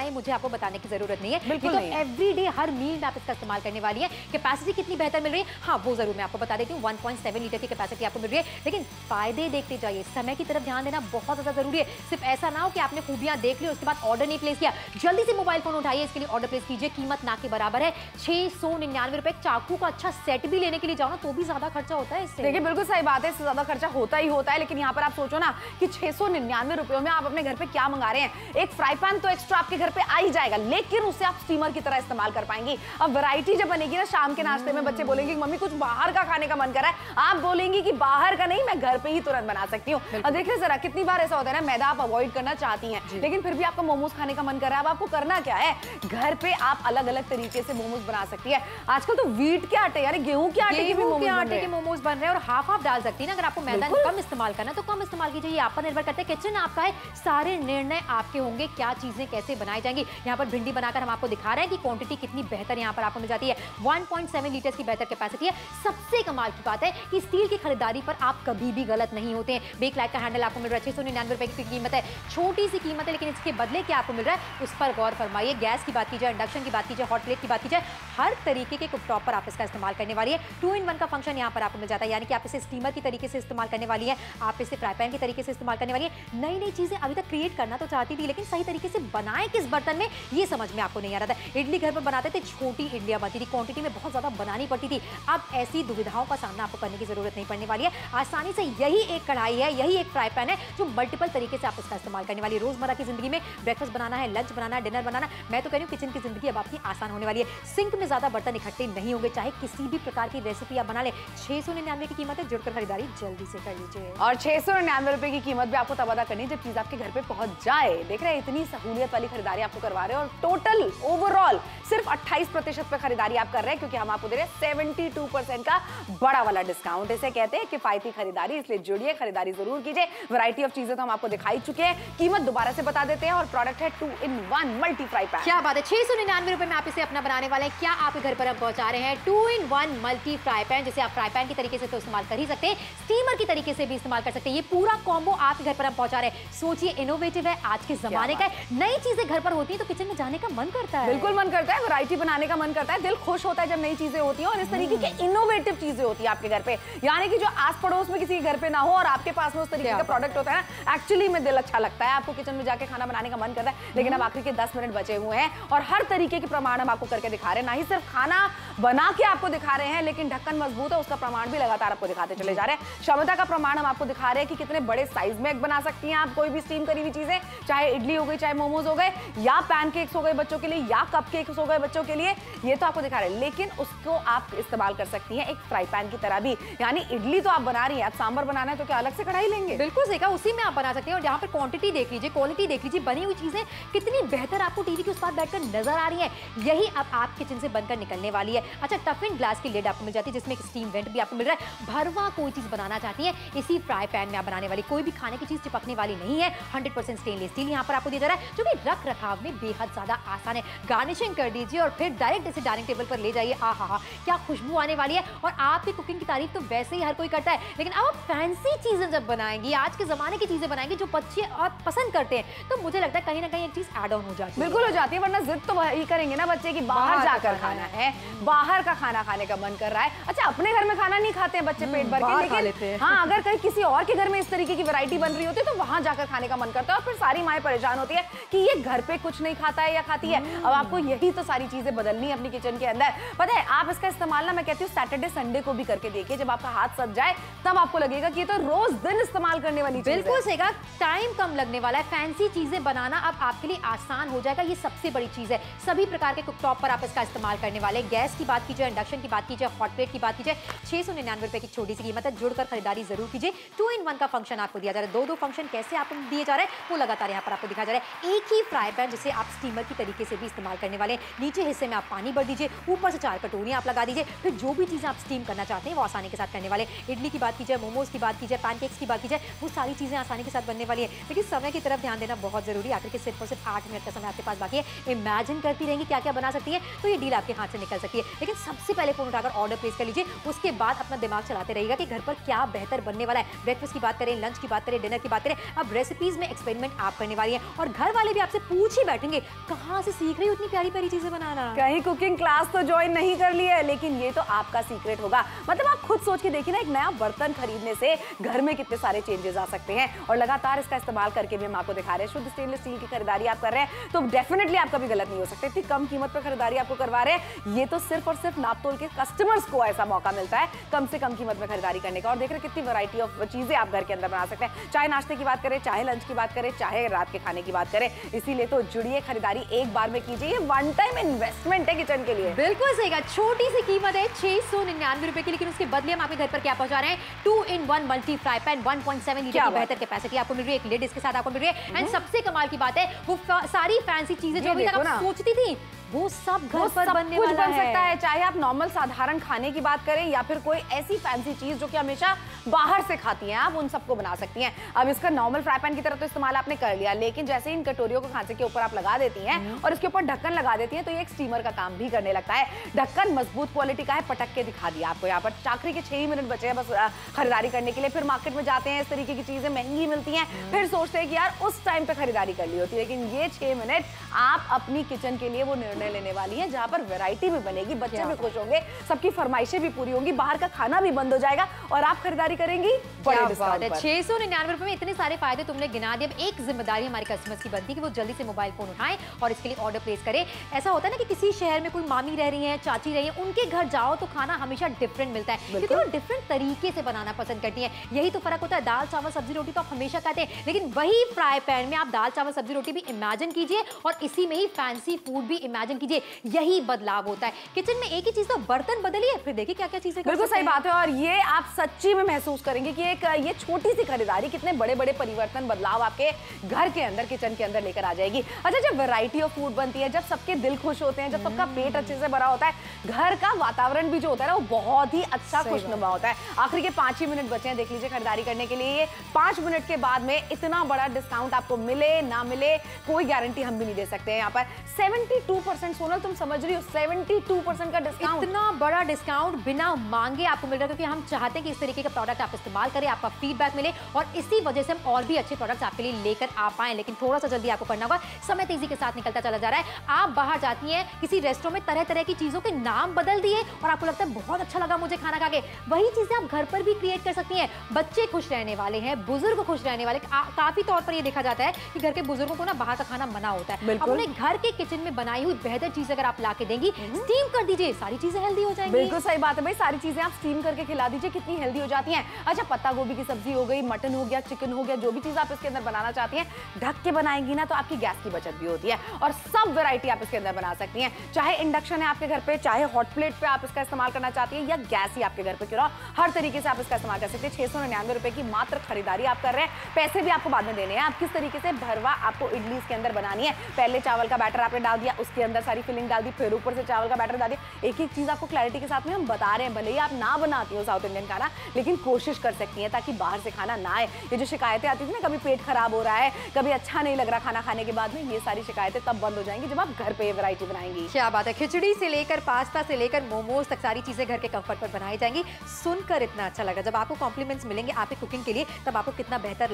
है, मुझे आपको बताने की जरूरत नहीं है। बिल्कुल तो नहीं है। एवरीडे हर मील में आप इसका इस्तेमाल करने वाली है। कैपेसिटी कितनी बेहतर मिल रही है, हाँ वो जरूर मैं आपको बता देती हूँ। 1.7 लीटर की कैपेसिटी आपको मिल रही है, लेकिन फायदे देखते जाइए। समय की तरफ ध्यान देना बहुत ज्यादा जरूरी है। सिर्फ ऐसा ना हो कि आपने खूबियां देख ली उसके बाद ऑर्डर नहीं प्लेस किया। जल्दी से मोबाइल फोन उठाइए, इसके लिए ऑर्डर प्लेस कीजिए। कीमत ना के बराबर है, 699 रुपए। चाकू का अच्छा सेट भी लेने के लिए जाओ ना तो भी ज्यादा खर्चा होता है इससे। देखिए बिल्कुल सही बात है, इससे ज्यादा खर्चा होता ही होता है, लेकिन यहाँ पर आप सोचो ना कि 699 रुपयों में आप अपने घर पे क्या मंगा रहे हैं। एक फ्राई पैन तो एक्स्ट्रा आपके घर पे आ ही जाएगा, लेकिन उसे आप स्टीमर की तरह इस्तेमाल कर पाएंगी। अब वैरायटी जब बनेगी ना शाम के नाश्ते में, बच्चे बोलेंगे कि मम्मी कुछ बाहर का खाने का मन कर रहा है, आप बोलेंगी कि बाहर का नहीं, मैं घर पे ही तुरंत बना सकती हूँ। और देखिए जरा कितनी बार ऐसा होता है ना, मैदा आप अवॉइड करना चाहती हैं, लेकिन फिर भी आपको मोमोज खाने का मन कर रहा है। अब आपको करना क्या है, घर पे आप अलग अलग तरीके से मोमोज बना सकती है। आजकल तो व्हीट के आटे यानी गेहूं के आटे के मोमोज बन रहे हैं, और हाफ डाल सकती है ना। अगर आपको मैदा कम इस्तेमाल करना है तो कम इस्तेमाल कीजिए, ये आप पर निर्भर करता है। किचन आपका है, सारे निर्णय आपके होंगे, क्या चीजें कैसे बनाई जाएंगी। यहाँ पर भिंडी बनाकर हम आपको दिखा रहे हैं कि क्वांटिटी कितनी बेहतर यहाँ पर आपको मिल जाती है। 1.7 लीटर की बेहतर कैपेसिटी है। सबसे कमाल की बात है कि स्टील की खरीदारी पर आप कभी भी गलत नहीं होते हैं। बेकलाइट का हैंडल आपको मिल रहा है, 699 रुपए की कीमत है। छोटी सी कीमत है, लेकिन इसके बदले क्या आपको मिल रहा है उस पर गौर फरमाइए। गैस की बात की जाए, इंडक्शन की बात की जाए, हॉट प्लेट की बात की जाए, हर तरीके के कुकटॉप पर आप इसका इस्तेमाल करने वाली है। 2-in-1 का फंक्शन यहाँ पर आपको मिल जाता है, यानी कि आप इसे स्टीमर की तरीके से इस्तेमाल करने वाली है, आप इसे फ्राई पैन की तरीके से इस्तेमाल करने वाली है। नई नई चीजें अभी तक क्रिएट करना तो चाहती थी, लेकिन सही तरीके से बनाए किस बर्तन में ये समझ में आपको नहीं आ रहा था। इडली घर पर बनाते थे, छोटी इडलियां बनती थी, क्वांटिटी में बहुत ज्यादा बनानी पड़ती थी। अब ऐसी दुविधाओं का सामना आपको करने की जरूरत नहीं पड़ने वाली है। आसानी से यही एक कढ़ाई है, यही एक फ्राई पैन है जो मल्टीपल तरीके से आप इसका इस्तेमाल करने वाली है। रोजमर्रा की जिंदगी में ब्रेकफास्ट बनाना है, लंच बनाना है, डिनर बनाना, मैं तो कह रही हूँ किचन की जिंदगी अब आपकी आसान होने वाली है। सिंक में ज्यादा बर्तन इकट्ठे नहीं होंगे, चाहे किसी भी प्रकार की रेसिपी आप बना ले। 699 की कीमत है, जुड़कर खरीदारी जल्दी से कर लीजिए। और 699 रुपए की कीमत भी आपको तब अदा करनी जब चीज आपके घर पे पहुंच जाए। देख रहे हैं इतनी सहूलियत वाली खरीदारी आपको करवा रहे हैं, और टोटल ओवरऑल सिर्फ 28% पे खरीदारी आप कर रहे हैं, क्योंकि हम आपको दे रहे हैं 72% का बड़ा वाला डिस्काउंट। इसे कहते हैं किफायती खरीदारी, इसलिए जुड़िए, खरीदारी जरूर कीजिए। वैरायटी ऑफ चीजें तो हम आपको दिखाई चुके हैं, कीमत दोबारा से बता देते हैं। और प्रोडक्ट है 2-in-1 मल्टी फ्राई पैन। क्या बात है, 699 रुपए में आप इसे अपना बनाने वाले हैं। क्या आपके घर पर हम पहुंचा रहे हैं 2-in-1 मल्टी फ्राई पैन, जिसे आप फ्राई पैन की तरीके से तो इस्तेमाल कर ही सकते हैं, स्टीमर की तरीके से भी इस्तेमाल कर सकते हैं। ये पूरा कॉम्बो आपके घर पर हम पहुंचा रहे हैं। सोचिए, इनोवेटिव है, आज के जमाने का है, नई चीजें घर पर होती है तो किचन में जाने का मन करता है। बिल्कुल मन करता है, वैरायटी बनाने का मन करता है, दिल खुश होता है जब नई चीजें होती हैं और इस तरीके की इनोवेटिव चीजें होती है आपके घर पे, यानी कि जो आस पड़ोस में किसी के घर पे ना हो और आपके पास में उस तरीके का प्रोडक्ट होता है ना, एक्चुअली में दिल अच्छा लगता है। आपको किचन में जाके खाना बनाने का मन करता है। लेकिन अब आखिरी के 10 मिनट बचे हुए हैं और हर तरीके के प्रमाण हम आपको करके दिखा रहे हैं। ना ही सिर्फ खाना बना के आपको दिखा रहे हैं, लेकिन ढक्कन मजबूत है उसका प्रमाण भी लगातार आपको दिखाते चले जा रहे हैं। क्षमता का प्रमाण हम आपको दिखा रहे हैं कि कितने बड़े साइज में बना सकती हैं आप कोई भी स्टीम करी हुई चीजें, चाहे इडली हो गई, चाहे मोमोज हो गए, या पैनकेक्स हो गए बच्चों के लिए, या कपकेक्स हो गए बच्चों के लिए, ये तो आपको दिखा रहे हैं। लेकिन उसको आप इस्तेमाल कर सकती हैं एक फ्राई पैन की तरह भी। यानी इडली तो आप बना रही हैं, आप सांभर बनाना है तो क्या अलग से कढ़ाई लेंगे? बिल्कुल सही कहा, उसी में आप बना सकते हैं। और यहाँ पर क्वांटिटी देख लीजिए, क्वालिटी देख लीजिए, बनी हुई चीजें कितनी बेहतर आपको टीवी के उस पास बैठकर नजर आ रही है। यही अब आप किचन से बनकर निकलने वाली है। अच्छा, टफिन ग्लास की लिड आपको मिल जाती है जिसमें एक स्टीम वेंट भी आपको मिल रहा है। भरवा कोई चीज बनाना चाहती है इसी फ्राई पैन में आप बनाने वाली, कोई भी खाने की चीज चिपकने वाली नहीं है। 100% स्टेनलेस स्टील यहाँ पर आपको दिया जा रहा है, जो कि रख रखाव में बेहद ज्यादा आसान है। गार्निशिंग कर दीजिए और फिर डायरेक्ट इसे डाइनिंग टेबल पर ले जाइए। आहा, क्या खुशबू आने वाली है। और आपकी कुकिंग की तारीफ तो वैसे ही हर कोई करता है, लेकिन अब आप फैंसी चीजें जब बनाएंगी, आज के जमाने की चीजें बनाएंगी जो बच्चे और पसंद करते हैं, तो मुझे लगता है कहीं ना कहीं एक चीज ऐड ऑन हो जाती है। बिल्कुल हो जाती है, वरना जिद तो वही करेंगे ना बच्चे की बाहर जाकर खाना है, बाहर का खाना खाने का मन कर रहा है। अच्छा, अपने घर में खाना नहीं खाते हैं बच्चे पेट भर के, लेकिन हाँ अगर कहीं किसी और के घर में इस तरीके की वैरायटी बन रही होती है तो वहां जाकर खाने का मन करता है। और फिर सारी माएं परेशान होती है कि ये घर पे कुछ नहीं खाता है या खाती है। अब आपको यही तो सारी चीजें बदलनी है अपनी किचन के अंदर। पता है, आप इसका इस्तेमाल ना, मैं कहती हूँ सैटरडे संडे को भी करके देखिए। जब आपका हाथ सज जाए तब आपको लगेगा कि ये तो रोज दिन इस्तेमाल करने वाली चीज है। बिल्कुल सही कहा, टाइम कम लगने वाला है, फैंसी चीजें बनाना अब आपके लिए आसान हो जाएगा। ये सबसे बड़ी चीज है। सभी प्रकार के कुकटॉप पर आप इसका इस्तेमाल करने वाले। गैस की बात कीजिए, इंडक्शन की बात कीजिए, हॉट प्लेट की बात कीजिए, 699 रुपए की छोटी सी कीमत है। जुड़कर खरीदारी जरूर कीजिए। 2-in-1 का फंक्शन आपको दिया जा रहा है। दो फंक्शन कैसे आपको दिए जा रहे हैं वो लगातार यहाँ पर आपको दिखाया जा रहा है। एक ही फ्राई पैन जिसे आप स्टीमर की तरीके से भी इस्तेमाल करने वाले। नीचे हिस्से में आप पानी भर दीजिए, ऊपर से 4 कटोरियां आप लगा दीजिए। फिर जो भी चीजें आप स्टीम करना चाहते हैं वो आसानी के साथ करने वाले। इडली की बात कीजिए, मोमोज की बात कीजिए, पैनकेक्स की बात कीजिए, वो सारी चीजें आसानी के साथ बनने वाली है। लेकिन समय की तरफ ध्यान देना बहुत जरूरी है। आखिर के सिर्फ और सिर्फ 8 मिनट का समय आपके पास बाकी है। इमेजिन करती रहेंगी क्या क्या बना सकती है, तो ये डील आपके हाथ से निकल सकती है। लेकिन सबसे पहले फोन उठाकर ऑर्डर प्लेस कर लीजिए, उसके बाद अपना दिमाग चलाते रहिएगा कि घर पर क्या बेहतर बनने वाला है। ब्रेकफास्ट की बात करें, लंच की बात करें, डिनर की बात करें, अब रेसिपीज में एक्सपेरिमेंट आप करने वाली है। और घर वाले भी आपसे पूछ ही बैठेंगे कहाँ से सीख रही हो इतनी प्यारी प्यारी चीजें बनाना। कहीं कुकिंग क्लास तो ज्वाइन नहीं कर ली है, लेकिन ये तो आपका सीक्रेट होगा। मतलब आप खुद सोच के देखिए ना, एक नया बर्तन खरीदने से घर में कितने सारे चेंजेस आ सकते हैं। और लगातार इसका इस्तेमाल करके भी हम आपको दिखा रहे हैं। शुद्ध स्टेनलेस स्टील की खरीदारी आप कर रहे हैं तो डेफिनेटली आप कभी गलत नहीं हो सकते। इतनी कम कीमत पर खरीदारी आपको करवा रहे हैं, ये तो सिर्फ और सिर्फ नापतोल के कस्टमर्स को ऐसा मौका मिलता है कम से कम कीमत में खरीदारी करने का। और देख रहे कितनी वैरायटी ऑफ चीजें आप घर के अंदर बना सकते हैं, चाहे नाश्ते की बात करें, चाहे लंच की बात करें, चाहे रात के खाने की बात करें। इसीलिए तो जुड़िए, खरीदारी एक बार में कीजिए। ये वन टाइम इन्वेस्टमेंट है किचन के लिए। बिल्कुल सही कहा, छोटी सी कीमत है 699 रुपए की, लेकिन उसके बदले हम आपके घर पर क्या पहुंचा रहे हैं? 2-in-1 multi fry pan, 1.7 litre की बेहतर कैपेसिटी आपको मिल रही है। एक लिड इसके साथ आपको मिल रही है। एंड सबसे कमाल की बात है, वो सारी फैंसी चीजें जो अभी तक आप सोचती थी वो सब घर पर बनने वाला बन सकता है। चाहे आप नॉर्मल साधारण खाने की बात करें या फिर कोई ऐसी फैंसी चीज जो कि हमेशा बाहर से खाती हैं, आप उन सबको बना सकती हैं। अब इसका नॉर्मल फ्राई पैन की तरह तो इस्तेमाल आपने कर लिया, लेकिन जैसे इन कटोरियों को खांचे के ऊपर आप लगा देती हैं और इसके ऊपर ढक्कन लगा देती हैं तो ये एक स्टीमर का काम भी करने लगता है। ढक्कन मजबूत क्वालिटी का है, पटक के दिखा दिया आपको यहाँ पर। आखिरी के 6 मिनट बचे हैं बस खरीदारी करने के लिए। फिर मार्केट में जाते हैं, इस तरीके की चीजें महंगी मिलती हैं, फिर सोचते हैं कि यार उस टाइम पे खरीदारी कर ली होती है। लेकिन ये 6 मिनट आप अपनी किचन के लिए वो निर्णय लेने वाली है जहां पर वैरायटी भी बनेगी, बच्चे भी खुश होंगे, सबकी फरमाइशें भी पूरी होंगी, बाहर का खाना भी बंद हो जाएगा और आप खरीदारी करेंगी बड़े डिस्काउंट पर। 699 रुपए में इतने सारे फायदे तुमने गिना दिए। अब एक जिम्मेदारी हमारे कस्टमर्स की बनती है कि वो जल्दी से मोबाइल फोन उठाएं और इसके लिए ऑर्डर प्लेस करें। ऐसा होता है ना कि किसी शहर में कोई मामी रह रही है, चाची रही है, उनके घर जाओ तो खाना हमेशा डिफरेंट मिलता है, क्योंकि वो डिफरेंट तरीके से बनाना पसंद करती है। यही तो फर्क होता है। दाल चावल सब्जी रोटी तो आप हमेशा खाते हैं, लेकिन वही फ्राई पैन में आप दाल चावल सब्जी रोटी भी इमेजिन कीजिए और इसी में ही फैंसी फूड भी इमेजिन कीजिए। यही बदलाव होता है किचन में। एक ही चीज तो बर्तन बदलिए, फिर देखिए क्या क्या चीजें। बिल्कुल सही बात है। और ये आप सच्ची में महसूस करेंगे कि एक ये छोटी सी खरीदारी कितने बड़े बड़े परिवर्तन, बदलाव आपके घर के अंदर, किचन के अंदर लेकर आ जाएगी। अच्छा, जब वैरायटी ऑफ फूड बनती है, जब सबके दिल खुश होते हैं, जब सबका पेट अच्छे से भरा होता है, घर का वातावरण भी जो होता है ना वो बहुत ही अच्छा खुशनुमा होता है। आखिरी के 5 ही मिनट बचे हैं, देख लीजिए खरीदारी करने के लिए। 5 मिनट के बाद में इतना बड़ा डिस्काउंट आपको मिले ना मिले कोई गारंटी हम भी नहीं दे सकते हैं। यहाँ पर 72%, सोनल तुम समझ रही हो, 72% का डिस्काउंट। इतना बड़ा डिस्काउंट बिना मांगे आपको मिल रहा है, क्योंकि हम चाहते हैं कि इस तरीके का प्रोडक्ट आप इस्तेमाल करें, आपका फीडबैक मिले और इसी वजह से हम और भी अच्छे प्रोडक्ट्स आपके लिए लेकर आ पाए। लेकिन थोड़ा सा जल्दी आपको करना होगा, समय तेजी के साथ निकलता चला जा रहा है। आप बाहर जाती हैं किसी रेस्टोरेंट में, तरह तरह की चीजों के नाम बदल दिए और आपको लगता है बहुत अच्छा लगा मुझे खाना खा के, वही चीजें आप घर पर भी क्रिएट कर सकती हैं। बच्चे खुश रहने वाले हैं, बुजुर्ग खुश रहने वाले। काफी तौर पर ये देखा जाता है कि घर के बुजुर्गों को ना बाहर का खाना मना होता है। अब उन्हें घर के किचन में बनाई हुई बेहतर चीज अगर आप ला के देंगी, स्टीम कर दीजिए, सारी चीजें हेल्दी हो जाएंगी। बिल्कुल सही बात है भाई, सारी चीजें आप स्टीम करके खिला दीजिए, कितनी हेल्दी हो जाती हैं। अच्छा, पत्ता गोभी की सब्जी हो गई, मटन हो गया, चिकन हो गया, जो भी चीज आप इसके अंदर बनाना चाहती हैं, ढक के बनाएंगी ना तो आपकी गैस की बचत भी होती है और सब वैरायटी आप इसके अंदर बना सकती हैं। चाहे इंडक्शन है आपके घर पे, चाहे हॉट प्लेट पे आप इसका इस्तेमाल करना चाहती हैं या गैस ही आपके घर पे क्यों ना, हर तरीके से आप इसका इस्तेमाल कर सकते हैं। 699 रुपए की मात्र खरीदारी आप कर रहे हैं, पैसे भी आपको बाद में देने हैं। आप किस तरीके से भरवा आपको इडली इसके अंदर बनानी है, पहले चावल का बैटर आपने डाल दिया, उसके अंदर सारी फिलिंग डाल दी, फिर ऊपर से चावल का बैटर डाल दिया। एक एक चीज आपको क्लैरिटी के साथ में हम बता रहे हैं, भले ही आप ना बनाती हो साउथ इंडियन खाना, लेकिन कोशिश कर सकती हैं ताकि बाहर से खाना ना आए। ये जो शिकायतें आती थी ना, कभी पेट खराब हो रहा है, कभी अच्छा नहीं लग रहा खाना खाने के बाद में, ये सारी शिकायतें तब बंद हो जाएंगी जब आप घर पे ये वैरायटी बनाएंगी। क्या बात है, खिचड़ी से लेकर पास्ता से लेकर मोमोज तक सारी चीजें घर के कंफर्ट पर बनाई जाएंगी। सुनकर इतना अच्छा लगा। जब आपको कॉम्प्लीमेंट्स मिलेंगे आपकी कुकिंग के लिए, तब आपको कितना बेहतर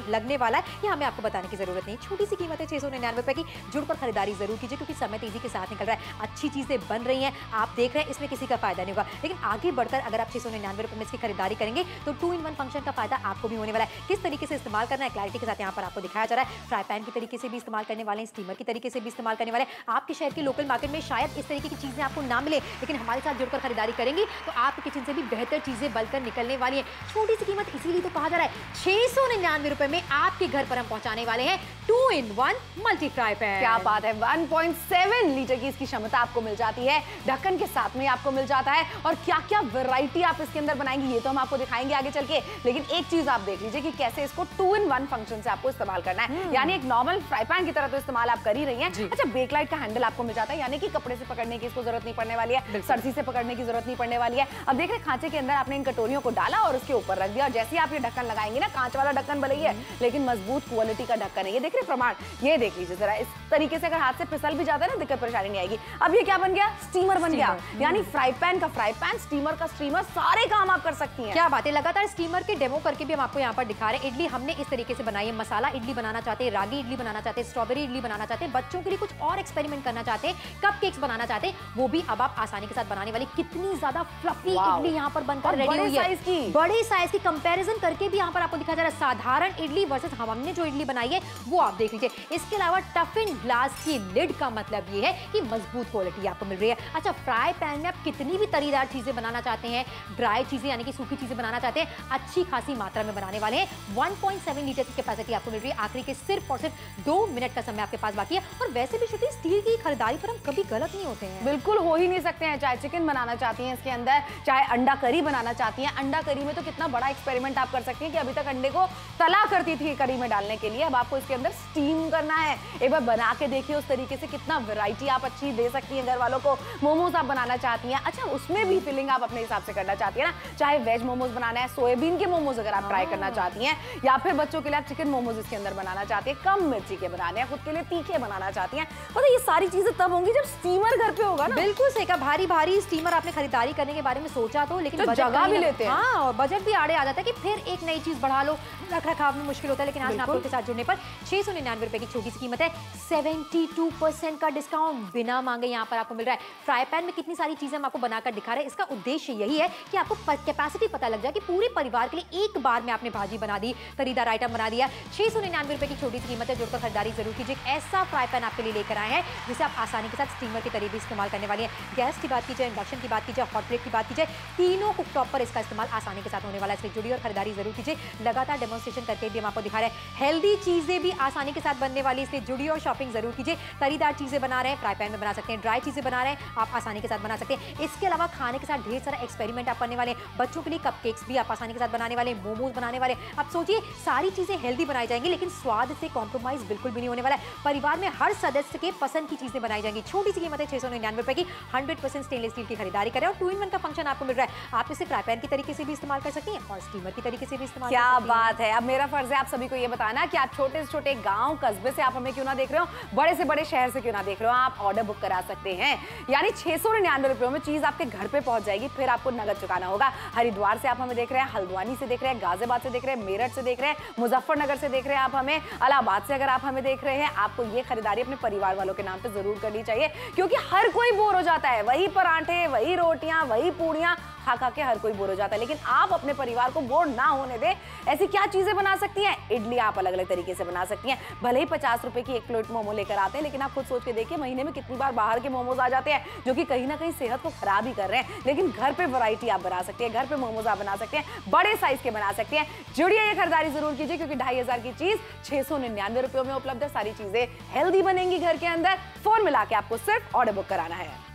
लगने वाला है ये हमें आपको बताने की जरूरत नहीं। छोटी सी कीमत है 699 रुपए की, जुड़कर खरीदारी जरूर कीजिए क्योंकि समय तेजी के साथ निकल रहा है, अच्छी चीजें बन रही हैं, आप देख रहे हैं, इसमें किसी का फायदा नहीं होगा। लेकिन आगे बढ़कर अगर आप 699 रुपए में इसकी खरीदारी करेंगे तो 2-in-1 फंक्शन का फायदा आपको भी होने वाला है। किस तरीके से इस्तेमाल करना है क्लैरिटी के साथ यहाँ पर आपको दिखाया जा रहा है। फ्राई पैन की तरीके से भी इस्तेमाल करने वाले हैं, स्टीमर की तरीके से भी इस्तेमाल करने वाले हैं। आपके शहर के लोकल मार्केट में शायद इस तरीके की चीजें आपको ना मिले, लेकिन हमारे साथ जुड़कर खरीदारी करेंगी तो आपके किचन से भी बेहतर चीजें बनकर निकलने वाली है। छोटी सी कीमत इसीलिए तो कहा जा रहा है 699 रुपए में आपके घर पर हम पहुंचाने वाले हैं 2-in-1 मल्टी फ्राई पैन। क्या बात है, 1.7 लीटर की इसकी क्षमता आपको मिल जाती है, ढक्कन के साथ में आपको मिल जाता है। और क्या क्या वैरायटी आप इसके अंदर बनाएंगी ये तो हम आपको दिखाएंगे आगे चल के, लेकिन एक चीज आप देख लीजिए कि कैसे इसको 2-in-1 फंक्शन से आपको इस्तेमाल करना है। यानी एक नॉर्मल फ्राई पैन की तरह तो इस्तेमाल आप कर ही रही हैं। अच्छा, बेकलाइट का हैंडल आपको मिल जाता है, यानी कि कपड़े से पकड़ने की इसको जरूरत नहीं पड़ने वाली है, सरसी से पकड़ने की जरूरत नहीं पड़ने वाली है। अब देख रहे खांचे के अंदर आपने इन कटोरियों को डाला और उसके ऊपर रख दिया, और जैसे आप ये ढक्कन लगाएंगे ना, कांच वाला ढक्कन भले ही है लेकिन मजबूत क्वालिटी का ढक्कन है। ये देख रहे प्रमाण, ये देख लीजिए जरा, इस तरीके से अगर हाथ से फिसल भी जाता है ना, दिक्कत परेशानी नहीं आएगी। अब ये क्या बन गया, स्टीमर बन गया, यानी फ्राई पैन का फ्राई पैन, स्टीमर का स्टीमर, सारे काम आप कर सकती हैं। क्या बात है, लगातार स्टीमर के डेमो करके भी हम आपको यहाँ पर दिखा रहे हैं। इडली हमने इस तरीके से बनाई है, मसाला इडली बनाना चाहते हैं, रागी इडली बनाना चाहते हैं, स्ट्रॉबेरी इडली बनाना चाहते हैं, बच्चों के लिए कुछ और एक्सपेरिमेंट करना चाहते हैं, कपकेक्स बनाना चाहते हैं, वो भी अब आप आसानी के साथ बनाने वाली। कितनी ज्यादा फ्लफी इडली यहाँ पर बनकर रेडी हुई है, बड़े साइज की कंपैरिजन करके भी यहाँ पर आपको दिखाया जा रहा है साधारण इडली वर्सेस हमने जो इडली बनाई है वो आप देख लीजिए। इसके अलावा टफिन ग्लास की लिड का मतलब ये है कि मजबूत क्वालिटी आपको मिल रही है। अच्छा, फ्राई पैन में आप कितनी भी तरीदार चीजें बनाना चाहते हैं, ड्राई चीजें यानी कि सूखी चीजें बनाना चाहते हैं, अच्छी खासी मात्रा में बनाने वाले हैं। 1.7 लीटर की कैपेसिटी आपको मिल रही है। आखिरी के सिर्फ और सिर्फ 2 मिनट का समय आपके पास बाकी है। और वैसे भी श्रुति, स्टील की खरीदारी पर हम कभी गलत नहीं होते हैं, बिल्कुल हो ही नहीं सकते हैं। चाहे चिकन बनाना चाहती हैं इसके अंदर, चाहे अंडा करी बनाना चाहती हैं, अंडा करी में तो कितना बड़ा एक्सपेरिमेंट आप कर सकती हैं कि अभी तक अंडे को तला करती थी करी में डालने के लिए, अब आपको इसके अंदर स्टीम करना है। एक बार बना के देखिए उस तरीके से, कितना वैरायटी आप अच्छी दे सकती हैं घर वालों को। मोमोज आप बनाना चाहती हैं, अच्छा उसमें भी फिलिंग आप अपने हिसाब से करना चाहती है ना, चाहे वेज मोमोज बनाना है, सोयाबीन के मोमोज अगर आप ट्राई करना चाहती हैं, या फिर बच्चों के लिए आप चिकन मोमोज इसके अंदर बनाना चाहती हैं, कम मिर्ची के बनाने हैं, खुद के लिए तीखे बनाना चाहती हैं, मतलब ये सारी चीजें तब होंगी जब स्टीमर घर पे होगा ना। बिल्कुल सही कहा, भारी भारी स्टीमर आपने खरीदारी करने के बारे में सोचा तो, लेकिन तो जगह भी लेते हैं। हाँ, और बजट भी आड़े आ जाता है कि फिर एक नई चीज बढ़ा लो, रख रखाव में मुश्किल होता है। लेकिन आज नापतोल के साथ जुड़ने पर 699 रुपए की छोटी सी कीमत है, 72% का डिस्काउंट बिना मांगे यहाँ पर आपको मिल रहा है। फ्राई पैन में कितनी सारी चीजें हम आपको बनाकर दिखा रहे हैं, इसका उद्देश्य यही है कि आपको कैपेसिटी पता लग जाए कि पूरे परिवार के लिए एक बार में आपने भाजी बना दी, खरीदार आइटम बना दिया। 699 रुपए की छोटी सी कीमत है, जुड़कर खरीदारी जरूर कीजिए। ऐसा फ्राई पैन आपके लिए लेकर आए हैं जिसे आप आसानी के साथ स्टीमर के तरीके इस्तेमाल करने वाले हैं। गैस की बात कीजिए, इंडक्शन की बात कीजिए, हॉट प्लेट की बात कीजिए, तीनों कुकटॉप पर इसका इस्तेमाल आसानी के साथ होने वाला है। इसलिए जुड़िए और खरीदारी जरूर कीजिए। लगातार डेमोन्स्ट्रेशन करके भी हम आपको दिखा रहे हैं, हेल्दी चीजें भी आसानी के साथ बनने वाली, इसलिए जुड़िए और शॉपिंग जरूर कीजिए। तरीदार चीजें बना रहे हैं, फ्राई पैन में बना सकते हैं, ड्राई चीजें बना रहे हैं, आप आसानी के साथ बना सकते हैं। इसके अलावा खाने के साथ ढेर सारा एक्सपेरिमेंट आप करने वाले हैं। बच्चों के लिए कपकेक्स भी आप आसानी के साथ बनाने वाले, मोमोज बनाने वाले। आप सोचिए, सारी चीजें हेल्दी बनाई जाएंगी, लेकिन स्वाद से कॉम्प्रोमाइज बिल्कुल भी नहीं होने वाला है। परिवार में हर सदस्य के पसंद की चीजें बनाई जाएंगी। छोटी सी कीमत है 699 रुपए की, 100% स्टेनलेस स्टील की खरीदारी करें और 2-in-1 का फंक्शन आपको मिल रहा है। आप इसे फ्राई पैन की तरीके से भी इस्तेमाल कर सकती हैं और स्टीमर की तरीके से भी इस्तेमाल कर सकती हैं। क्या बात है। अब मेरा फर्ज है आप सभी को ये बताना कि आप छोटे से छोटे गांव कस्बे से आप हमें क्यों ना देख रहे हो, बड़े से बड़े शहर से क्यों ना देख रहे हो, आप ऑर्डर बुक करा सकते हैं। यानी 699 रुपए में चीज आपके घर पे पहुंच जाएगी, फिर आपको नगद चुकाना होगा। हरिद्वार से आप हमें देख रहे हैं, हल्द्वानी से देख रहे हैं, गाजियाबाद से देख रहे हैं, मेरठ से देख रहे हैं, मुजफ्फरनगर से देख रहे हैं आप हमें, इलाहाबाद से अगर आप हमें देख रहे हैं, आपको ये खरीदारी अपने परिवार वालों के नाम पे जरूर करनी चाहिए, क्योंकि हर कोई बोर हो जाता है। वही पराठे, वही रोटियां, वही पूड़ियां, खा खा के हर कोई बोर हो जाता है, लेकिन आप अपने परिवार को बोर ना होने दे ऐसी क्या चीजें बना सकती हैं। इडली आप अलग अलग तरीके से बना सकती हैं। भले ही 50 रुपए की एक प्लेट मोमो लेकर आते हैं, लेकिन आप खुद सोच के देखिए महीने में कितनी बार बाहर के मोमोज आ जाते हैं जो कि कहीं ना कहीं सेहत को खराब ही कर रहे हैं। लेकिन घर पे वैरायटी आप बना सकते हैं, घर पे मोमोज आप बना सकते हैं, बड़े साइज के बना सकते हैं। जुड़िए, ये खरीदारी जरूर कीजिए क्योंकि 2500 की चीज 699 रुपयों में उपलब्ध है। सारी चीजें हेल्दी बनेंगी घर के अंदर। फोन मिला के आपको सिर्फ ऑर्डर बुक कराना है।